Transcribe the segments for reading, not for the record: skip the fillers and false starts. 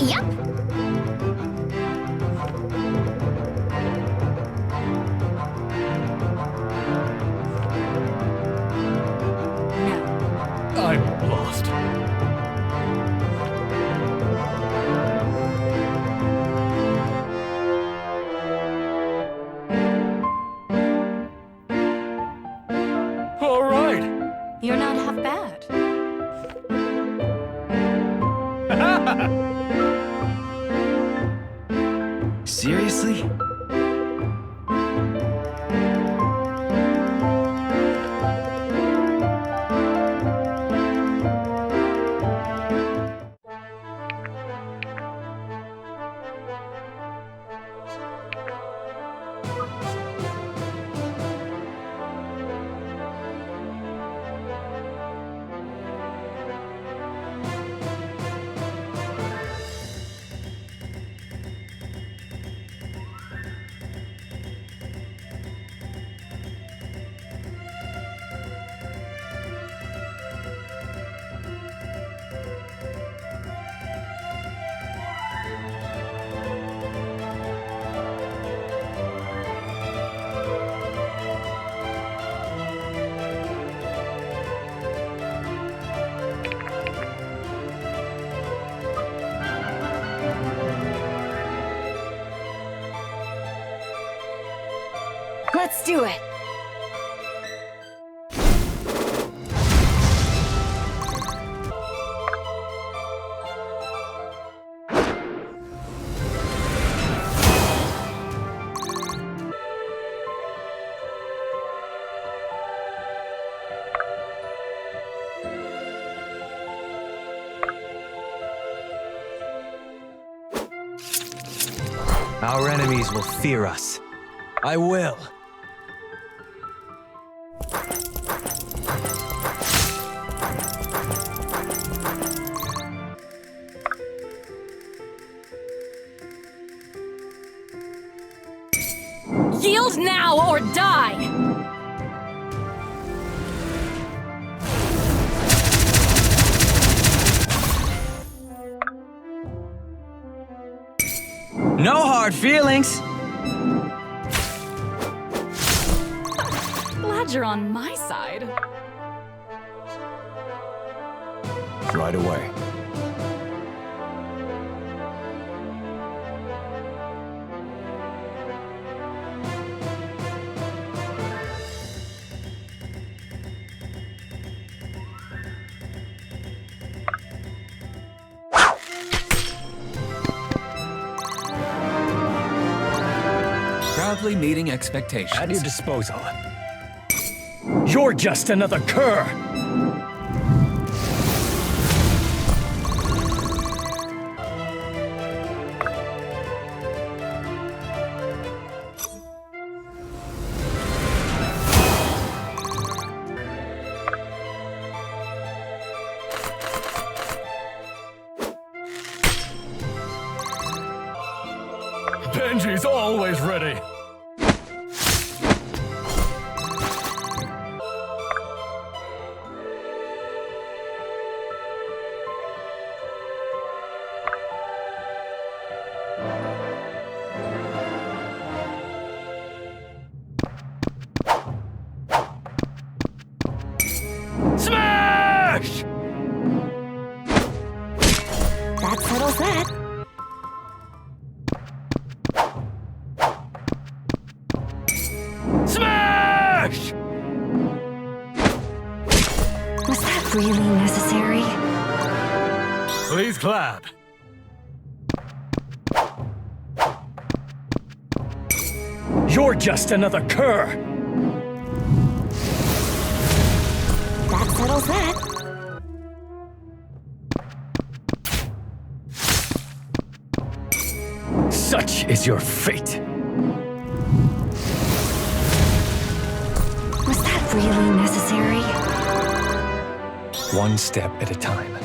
Yep. I'm lost. All right. You're not half bad. Seriously? Let's do it. Our enemies will fear us. I will. Yield now or die! No hard feelings! Glad you're on my side. Right away. Proudly meeting expectations. At your disposal. You're just another cur! Benji's always ready! Smash! That settles that. Smash! Was that really necessary? Please clap. You're just another cur! That settles that. Such is your fate! Was that really necessary? One step at a time.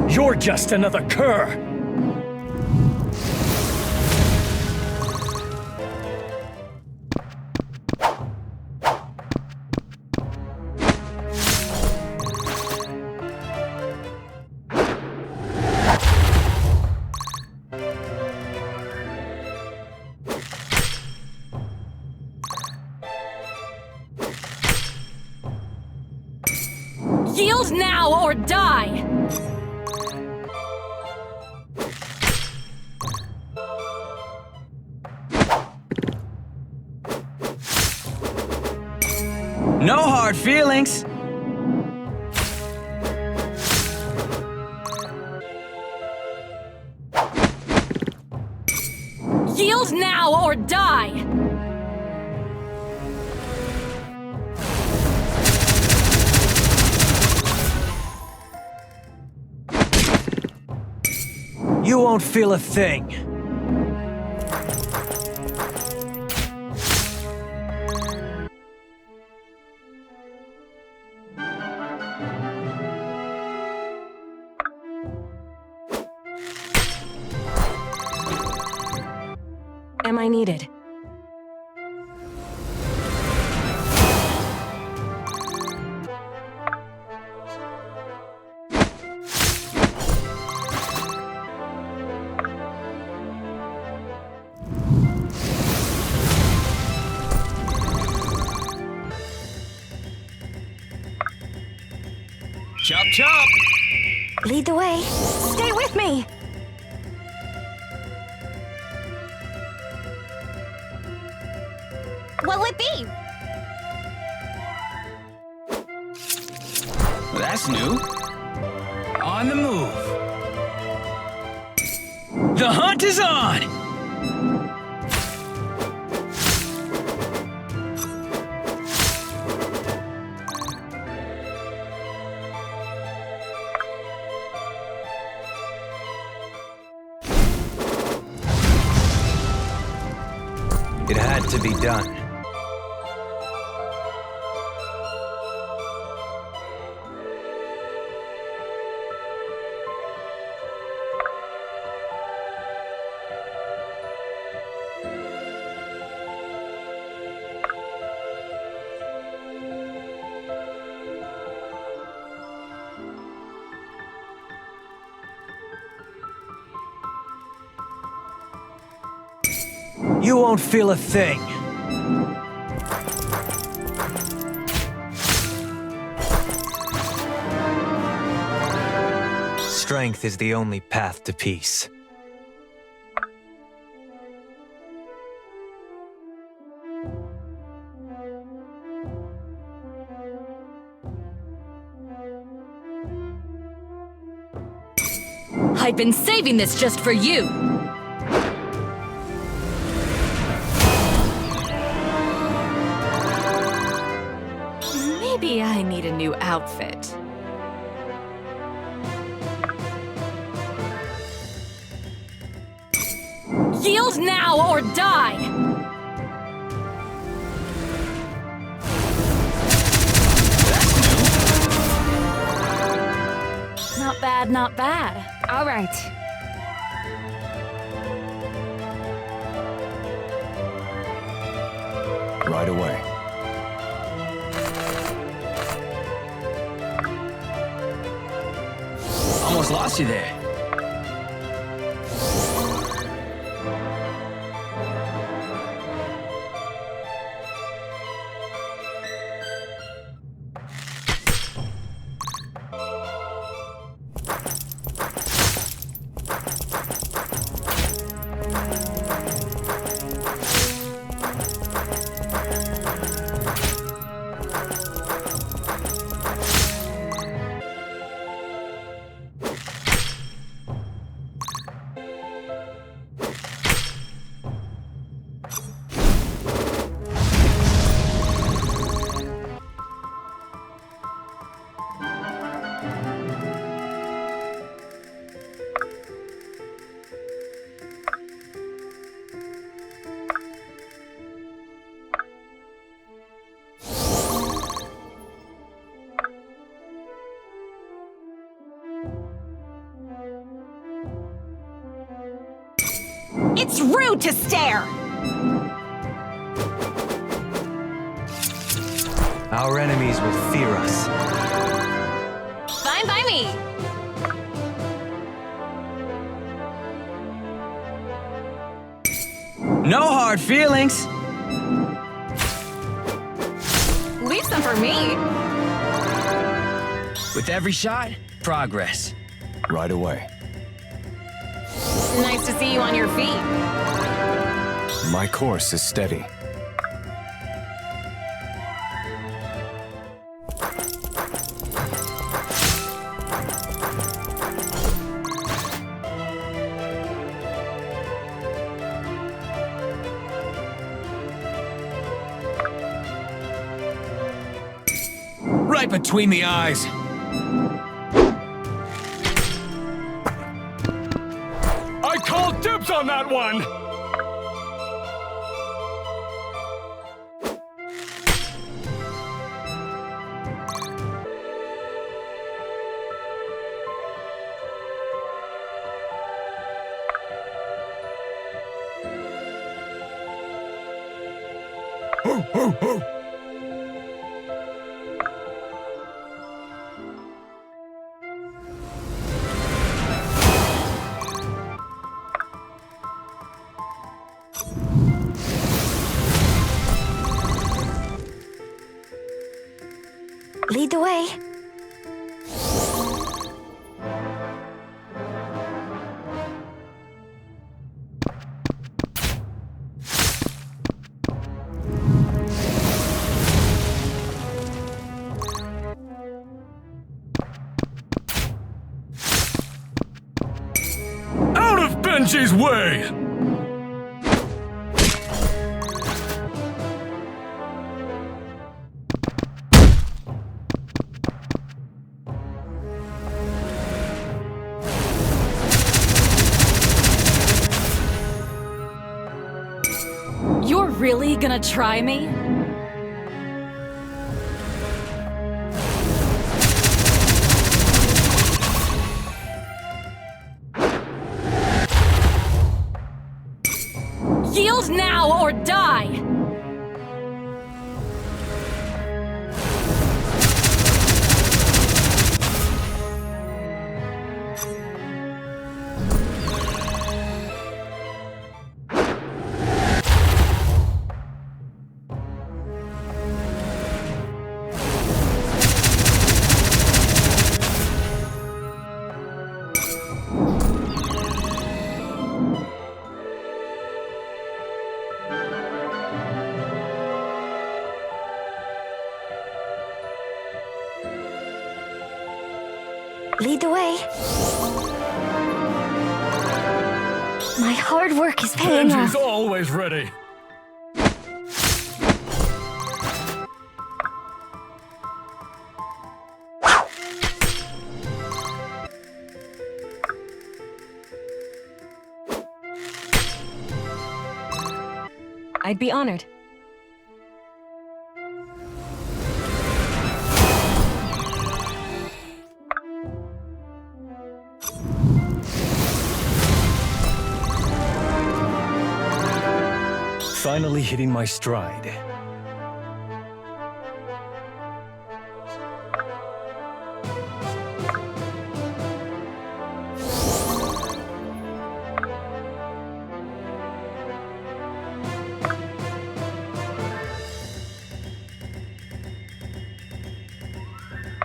You're just another cur! Yield now or die! No hard feelings! Yield now or die! You won't feel a thing. Am I needed? Chop chop! Lead the way. Stay with me! What'll it be? That's new. On the move. The hunt is on! It had to be done. You won't feel a thing. Strength is the only path to peace. I've been saving this just for you! Maybe I need a new outfit. Yield now or die! Not bad, not bad. All right. Right away. Almost lost you there. It's rude to stare! Our enemies will fear us. Fine by me! No hard feelings. Leave some for me! With every shot, progress. Right away. Nice to see you on your feet. My course is steady. Right between the eyes. I call dibs on that one! Ho, ho, ho. Lead the way. Out of Benji's way! You're really gonna try me? Yield now or die! Lead the way. My hard work is paying off. Benji's always ready. I'd be honored. Finally hitting my stride.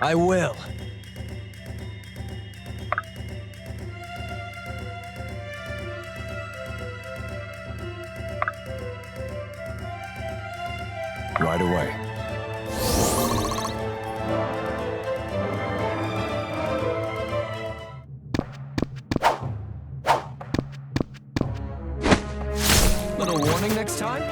I will. Right away. Little warning next time?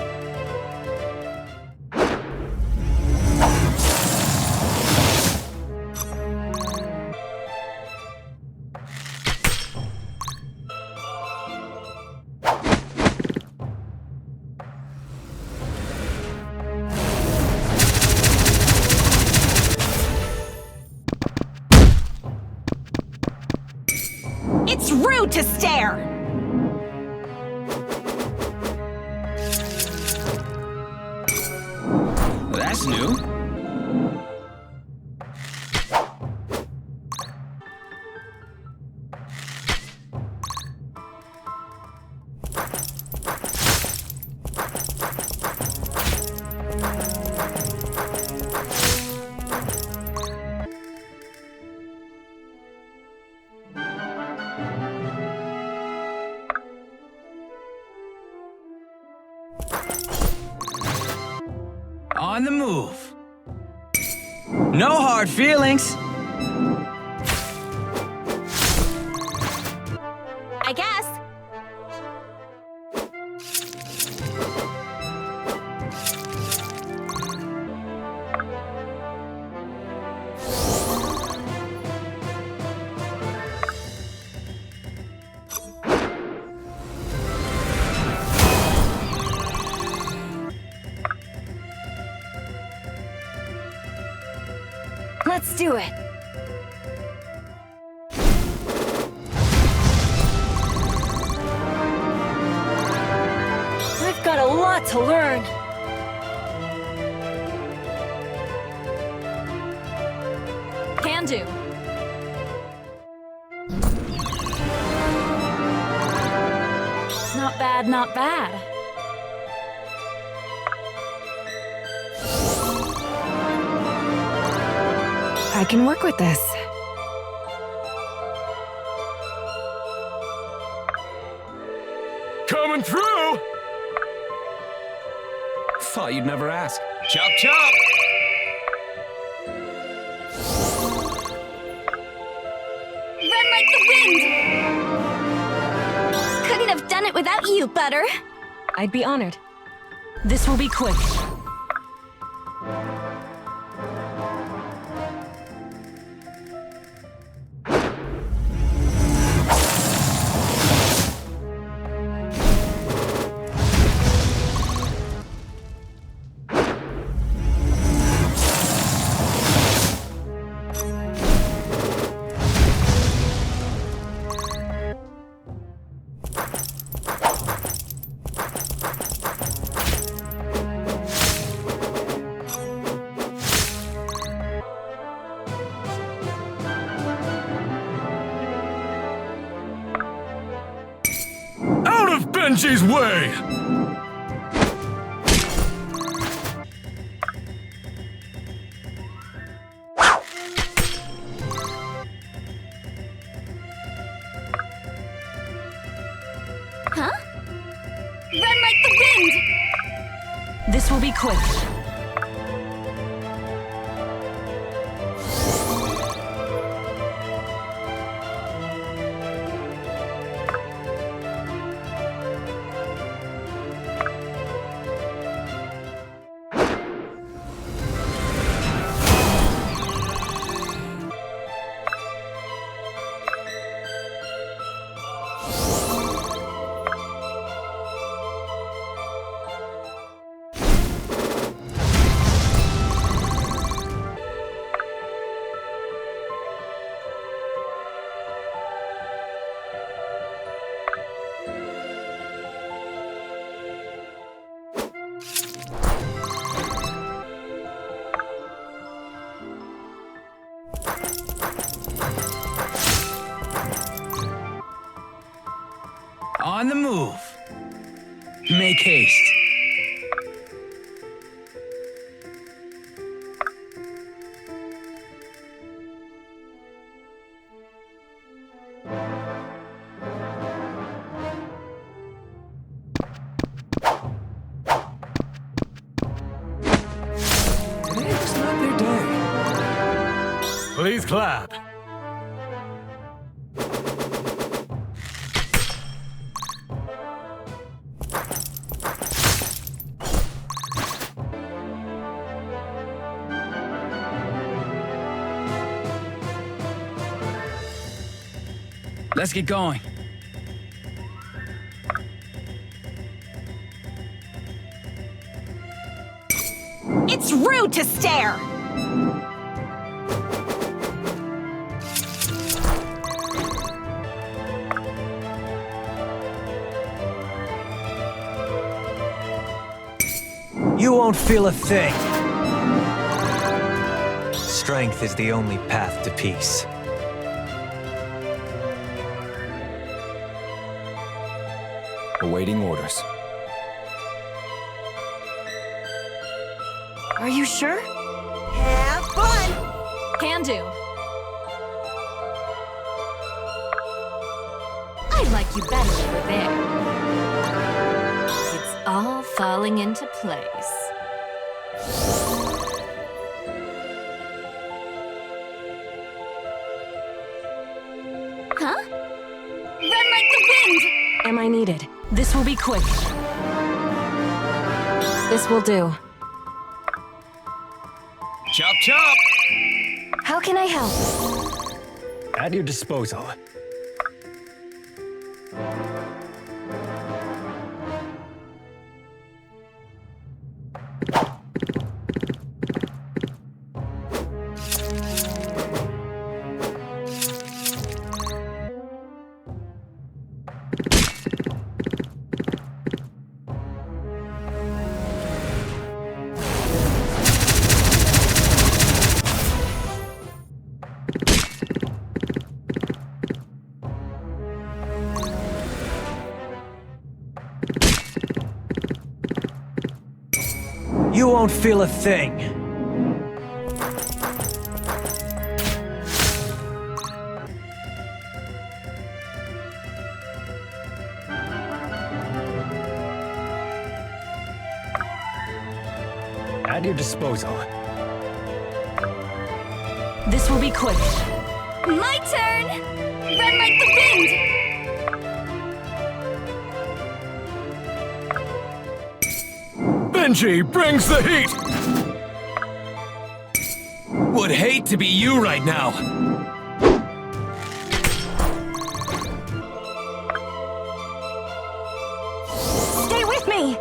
It's rude to stare! That's new. On the move. No hard feelings. I guess. Let's do it. I've got a lot to learn. Can do. Not bad, not bad. I can work with this. Coming through! Thought you'd never ask. Chop chop! Run like the wind! Couldn't have done it without you, Butter. I'd be honored. This will be quick. Benji's way! Huh? Run like the wind! This will be quick. On the move. Make haste. Today was not their day. Please clap. Let's get going. It's rude to stare! You won't feel a thing. Strength is the only path to peace. Awaiting orders. Are you sure? Have fun! Can do. I like you better over there. It's all falling into place. Huh? Run like the wind! Am I needed? This will be quick. This will do. Chop chop! How can I help? At your disposal. You won't feel a thing. At your disposal. This will be quick. My turn! Run like the wind! Benji brings the heat! Would hate to be you right now. Stay with me!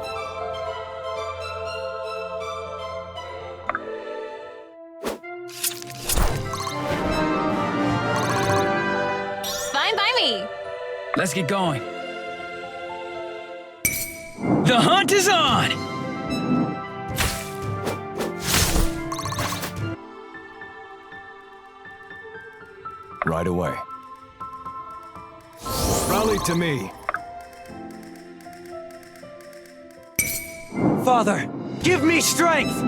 Fine by me. Let's get going. The hunt is on! Right away. Rally to me. Father, give me strength!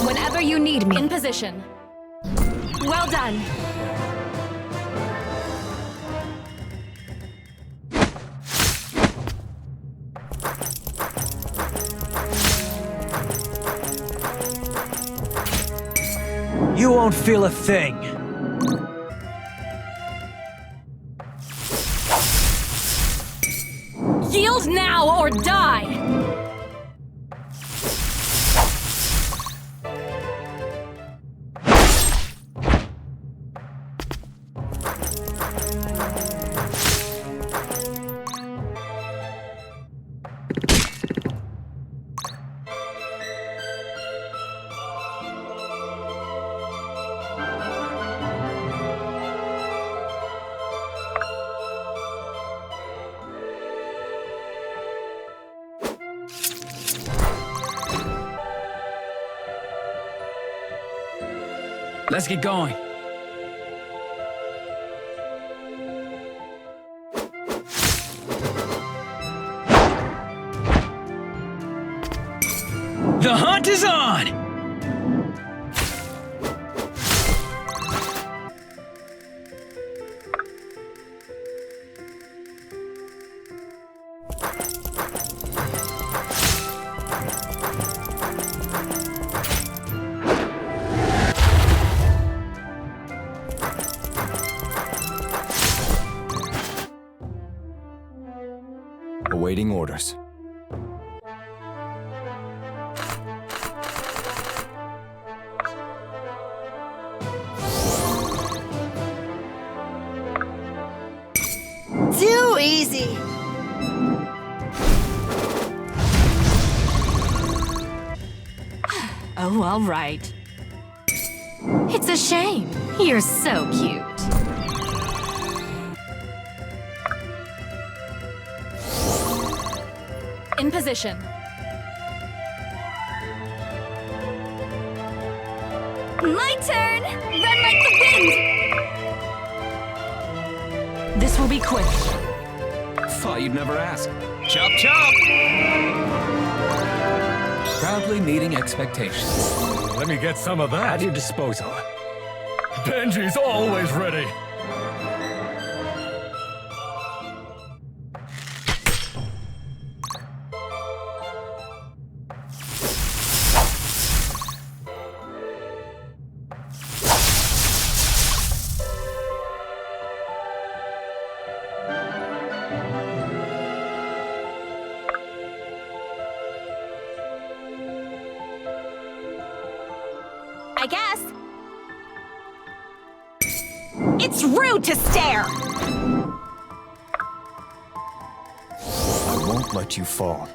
Whenever you need me. In position. Well done. You won't feel a thing. Yield now or die! Let's get going. The hunt is on! Awaiting orders. Oh, all right. It's a shame. You're so cute. In position. My turn! Run like the wind! This will be quick. Thought you'd never ask. Chop chop! Proudly meeting expectations. Let me get some of At that. your disposal. Benji's always ready. I guess. It's rude to stare! I won't let you fall.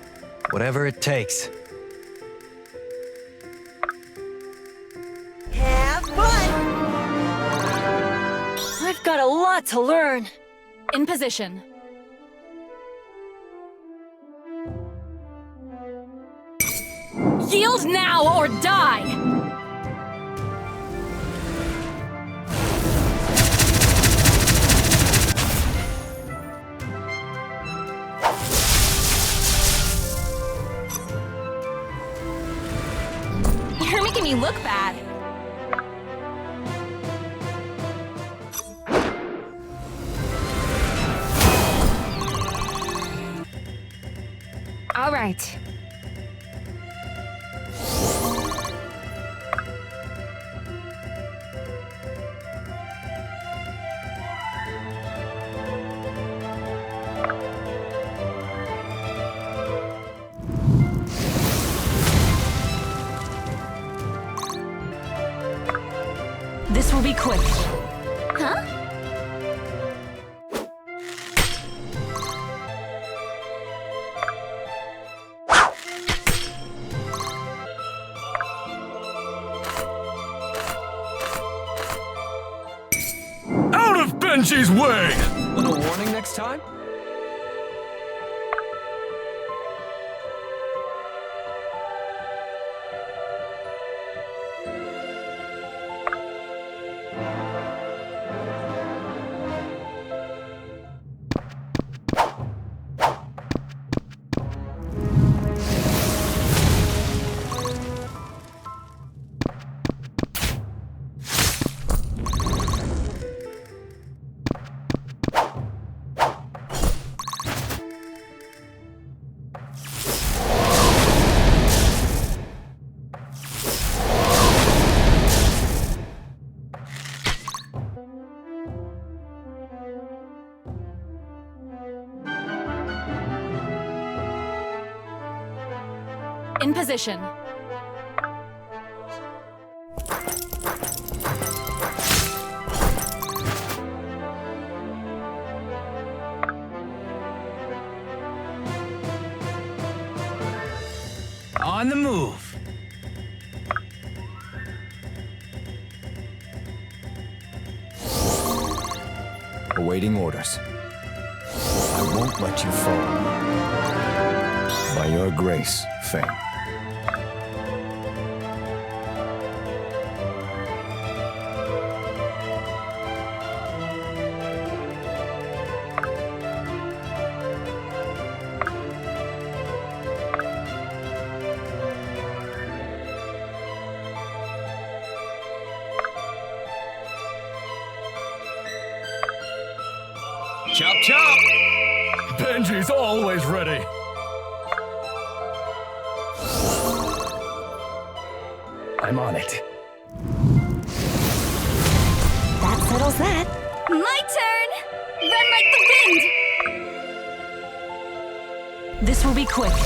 Whatever it takes. Have fun! I've got a lot to learn. In position. Yield now or die! You're making me look bad. All right. This will be quick. Huh? Out of Benji's way! Little warning next time? In position. On the move. Awaiting orders. I won't let you fall. By your grace, Fame. Chop chop! Benji's always ready. I'm on it. That settles that. My turn! Run like the wind! This will be quick.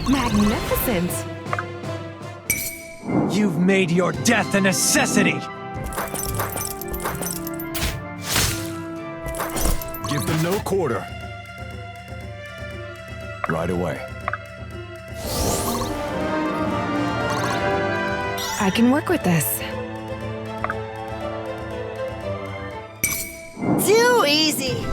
Magnificent. You've made your death a necessity! Give them no quarter. Right away. I can work with this. Too easy.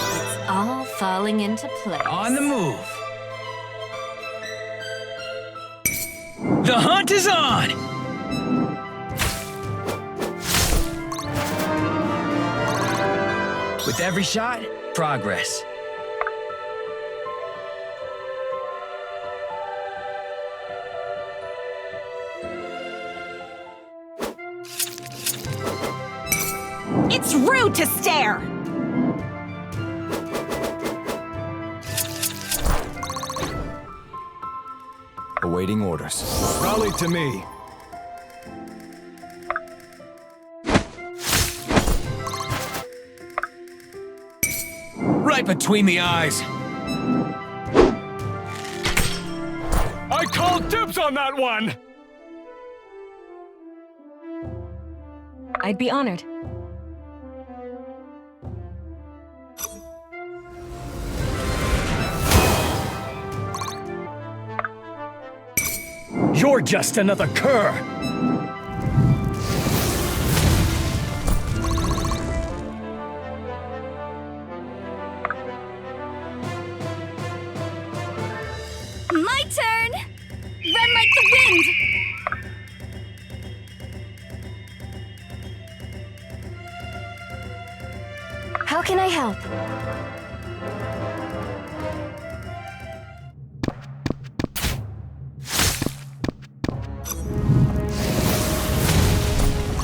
It's all falling into place. On the move. The hunt is on! With every shot, progress. It's rude to stare. Awaiting orders. Rally to me. Right between the eyes. I called dibs on that one! I'd be honored. You're just another cur! My turn! Run like the wind! How can I help?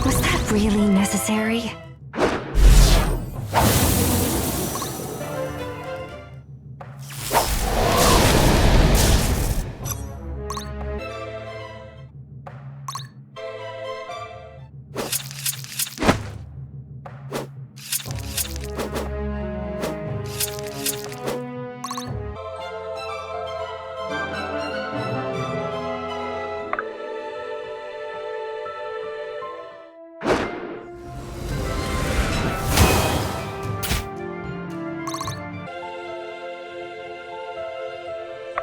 Was that really necessary?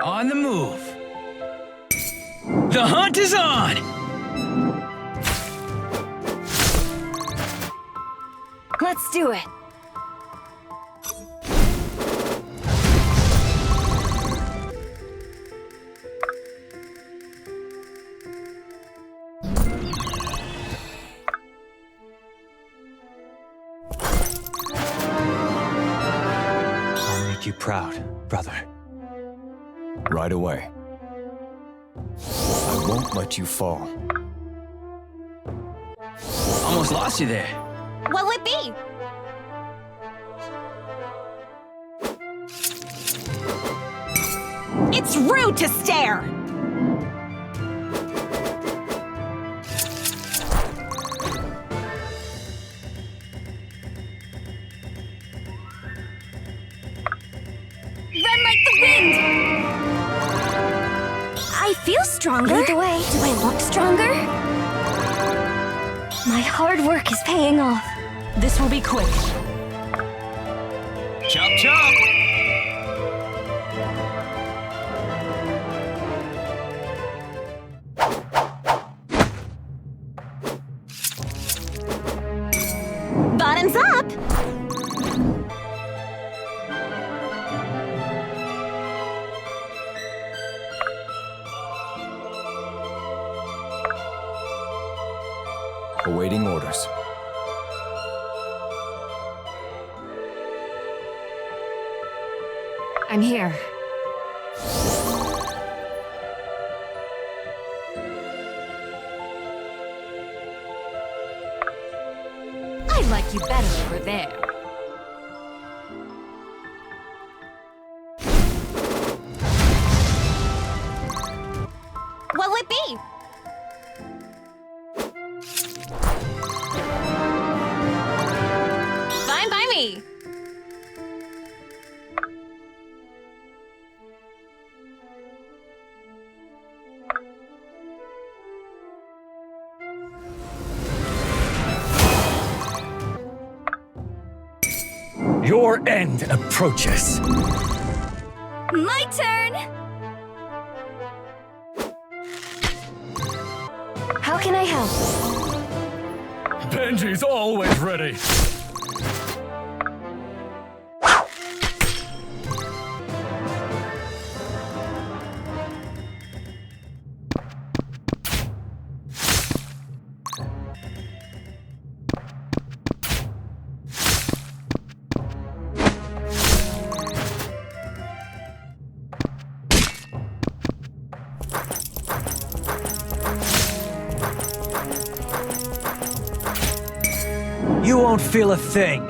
On the move. The hunt is on! Let's do it. I'll make you proud, brother. Right away. I won't let you fall. Almost lost you there. What'll it be? It's rude to stare. Run like the wind! I feel stronger. Lead the way. Do I look stronger? My hard work is paying off. This will be quick. Chop chop! Bottoms up. Awaiting orders. I'm here. I'd like you better over there. What'll it be? Your end approaches. My turn! How can I help? Benji's always ready. You won't feel a thing.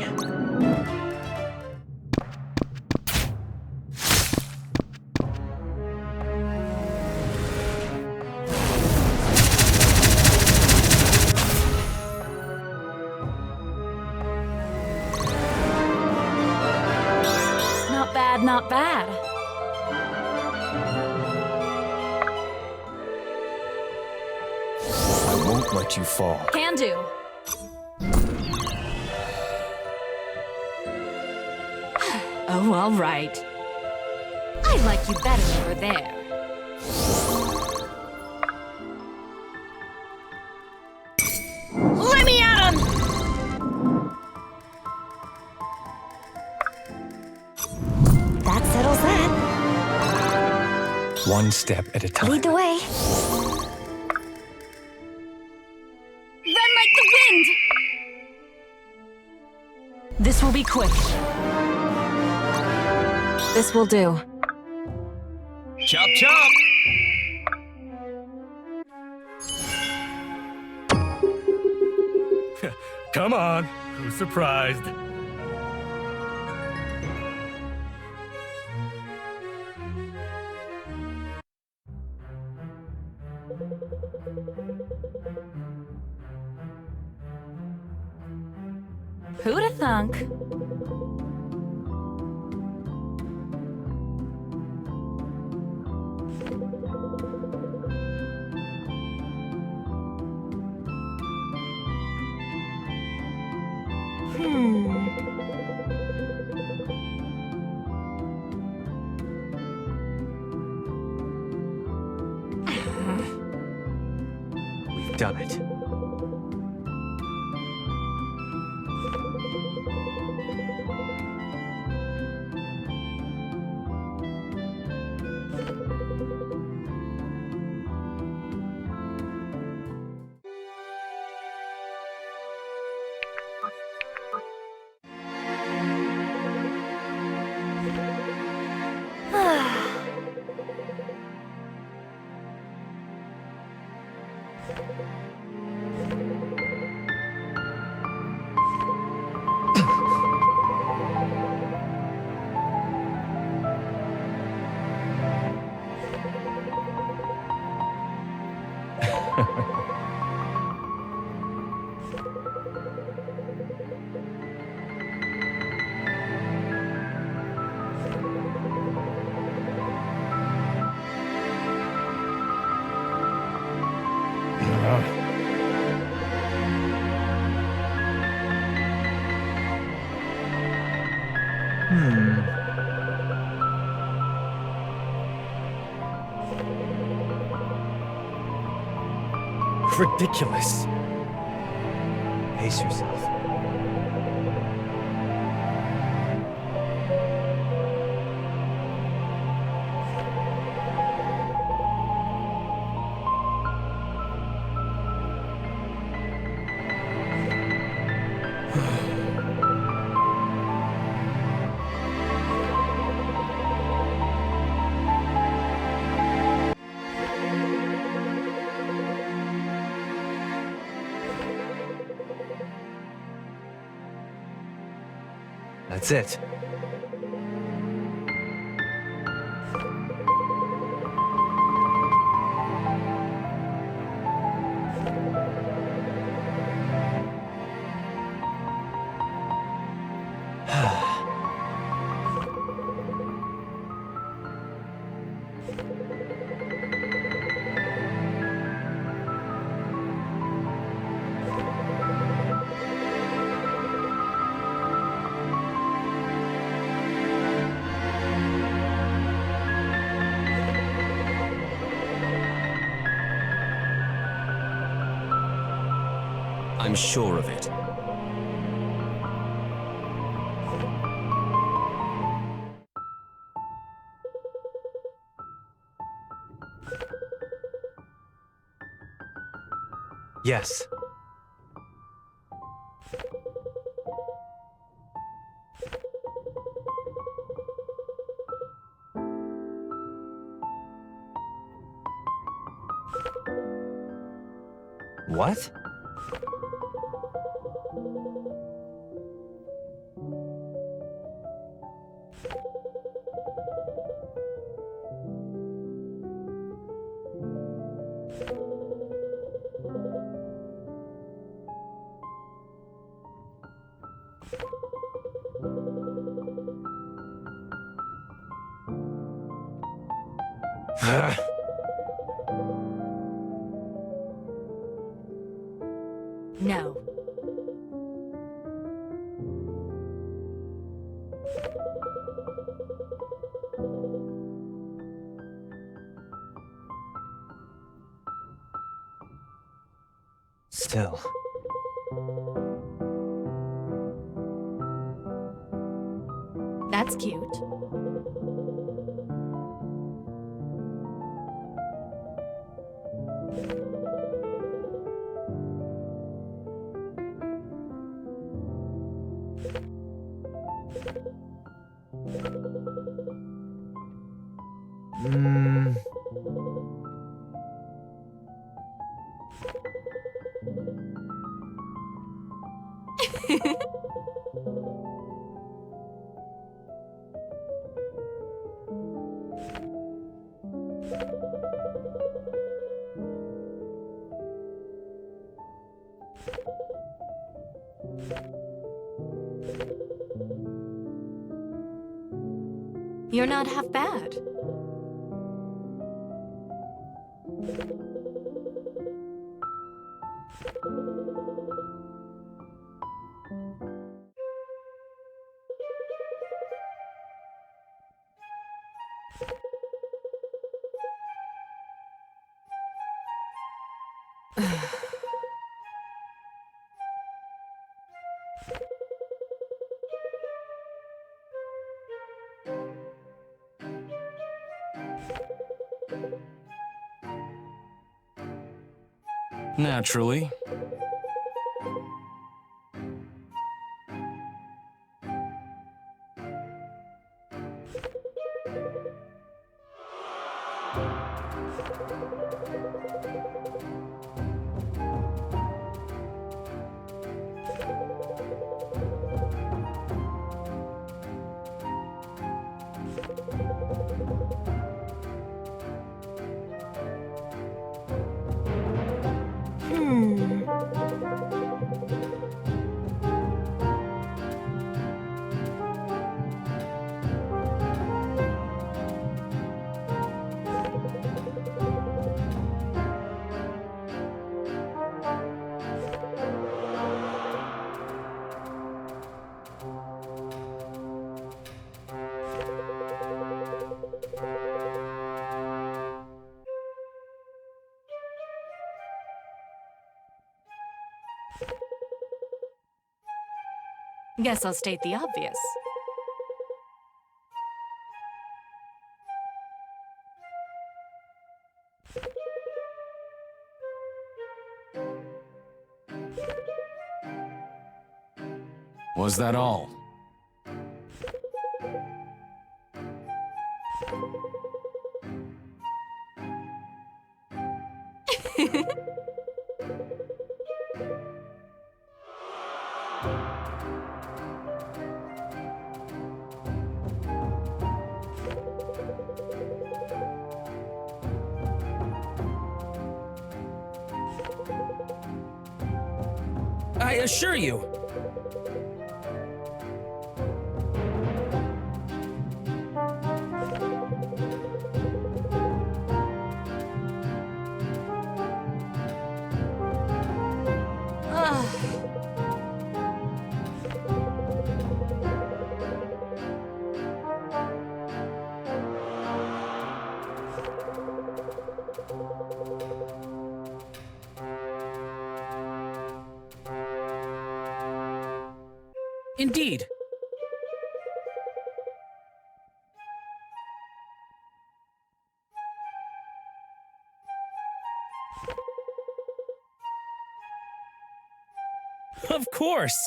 Not bad, not bad. I won't let you fall. Can do. Oh, all right. I like you better over there. Let me at him! That settles that. One step at a time. Lead the way. Run like the wind! This will be quick. This will do. Chop chop! Come on, who's surprised? Who'da thunk? We've done it. Ridiculous. Pace yourself. That's it. I'm sure of it. Yes. What? No. Still. That's cute. Hmm. You're not half bad. Naturally. Guess I'll state the obvious. Was that all? I assure you. Indeed. Of course.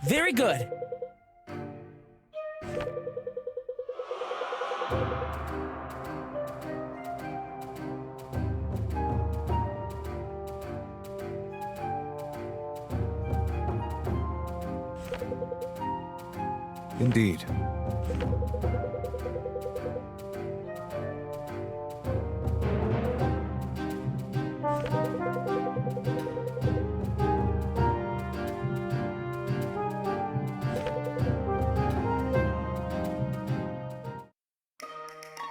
Very good. Indeed.